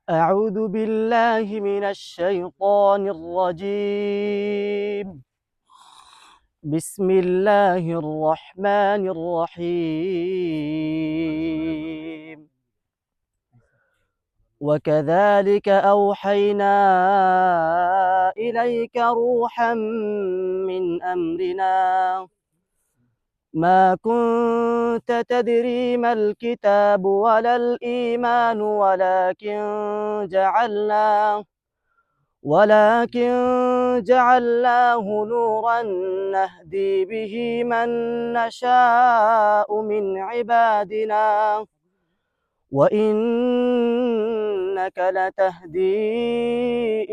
أعوذ بالله من الشيطان الرجيم. بسم الله الرحمن الرحيم. وكذلك أوحينا إليك روحا من أمرنا ما كنت تدري ما الكتاب ولا الإيمان ولكن جعلناه نورا نهدي به من نشاء من عبادنا وإنك لتهدي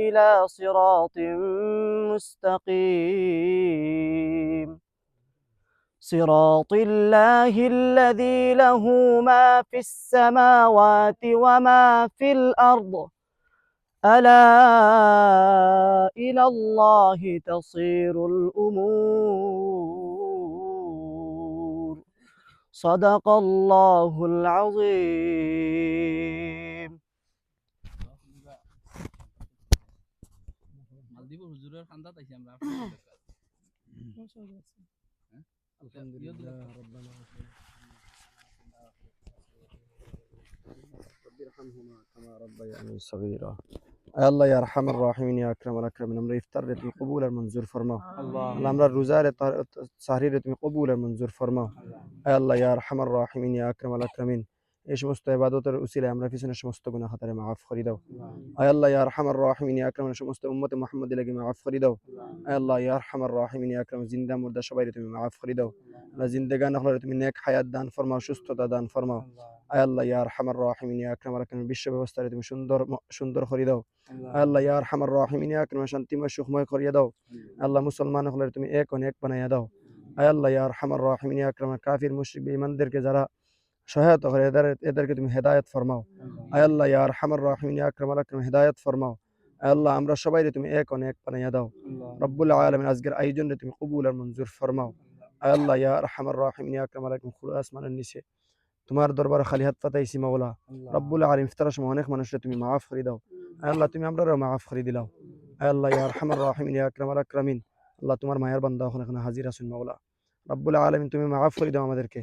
إلى صراط مستقيم صراط الله الذي له ما في السماوات وما في الأرض ألا إلى الله تصير الأمور صدق الله العظيم. মালদ্বীপ হুজুরের খান্দা তাইছি আমরা আলহামদুলিল্লাহ রব্বানা ربي ارحمهما كما ربياني صغيرا. আল্লাহ ইয়া আরহামার রাহিমিন ইয়া আকরামাল আকরামিন, আমরা ইফতারে তুমি কবুল আর মঞ্জুর ফরমাও। আল্লাহ আমরা রোজার সাহরিরে তুমি কবুল আর মঞ্জুর ফরমাও। আল্লাহ ইয়া আরহামার রাহিমিন ইয়া আকরামাল আকরামিন, এই সমস্ত ইবাদতের উসিলায় আমরা পিছনের সমস্ত গুনাহ খাতারে মাফ করে দাও। আল্লাহ ইয়া আরহামার রাহিমিন ইয়া আকরামিন, সমস্ত উম্মতে মুহাম্মাদি লাগি মাফ করে দাও। আল্লাহ ইয়া আরহামার রাহিমিন ইয়া আকরাম, জিন্দা মুর্দা সবাইরে তুমি মাফ করে দাও। আল্লাহ জিন্দেগান হলে তুমি নেক হায়াত দান ফরমাও, সুস্থতা দান ফরমাও। আল্লাহ ইয়া আরহামার রাহিমিন ইয়া আকরামাল আকরামিন, বিশ্ব ব্যবস্থারে তুমি সুন্দর করে দাও। আল্লাহ ইয়া আরহামার রাহিমিন ইয়া আকরাম, শান্তিময় সুখময় করিয়া দাও। আল্লাহ মুসলমান হলে তুমি এক বানাইয়া দাও। আল্লাহ ইয়া আরহামার রাহিমিন ইয়া আকরাম, কাফির মুশরিক বেঈমানদেরকে যারা সহায়তা করে এদেরকে তুমি হেদায়েত ফরমাও। আল্লাহ ইয়া আরহামার রাহিমিন ইয়া আকরামাল আকরাম, হেদায়েত ফরমাও। আল্লাহ আমরা সবাইরে তুমি এক বানাইয়া দাও। রব্বুল আলামিন আজকের আয়োজনে তুমি কবুল আর মঞ্জুর ফরমাও। আল্লাহ ইয়া আরহামার রাহিমিন ইয়া আকরামাল আকরাম, খুলে আসমানের নিচে তোমার দরবারে খালি হাত পাতাইছি মাওলা। রব্বুল আলামিন ইফতারের সময় অনেক মানুষকে তুমি মাফ করে দাও। আল্লাহ তুমি আমরাও মাফ করে দিলাও। আল্লাহ ইয়া আরহামার রাহিমিন ইয়া আকরামাল আকরামিন, আল্লাহ তোমার মায়ের বান্দা এখানে হাজির আছেন মাওলা। রব্বুল আলামিন তুমি মাফ করে দাও আমাদেরকে।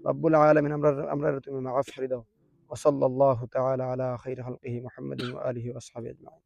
রব্বুল আলামিন আমরা তুমি মাফ করে দাও। ওয়া সাল্লাল্লাহু তাআলা আলা খাইরি খালকিহি মুহাম্মাদিন ওয়া আলিহি ওয়া আসহাবিহি আজমাইন।